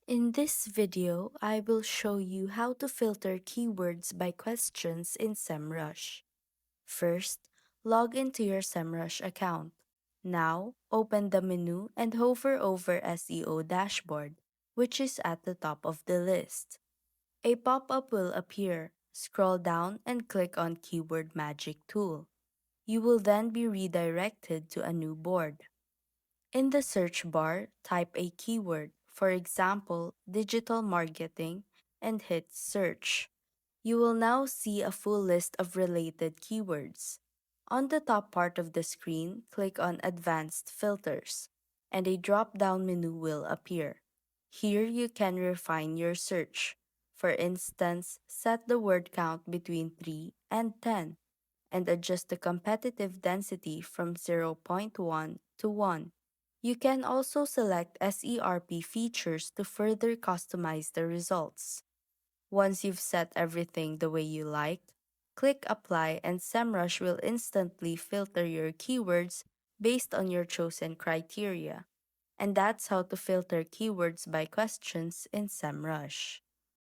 In this video, I will show you how to filter keywords by questions in Semrush. First, log into your Semrush account. Now, open the menu and hover over SEO dashboard, which is at the top of the list. A pop-up will appear. Scroll down and click on Keyword Magic tool. You will then be redirected to a new board. In the search bar, type a keyword, for example, digital marketing, and hit search. You will now see a full list of related keywords. On the top part of the screen, click on Advanced Filters, and a drop down menu will appear. Here you can refine your search. For instance, set the word count between 3 and 10, and adjust the competitive density from zero point 0.1 to 1. You can also select SERP features to further customize the results. Once you've set everything the way you like, click Apply and SEMrush will instantly filter your keywords based on your chosen criteria. And that's how to filter keywords by questions in SEMrush.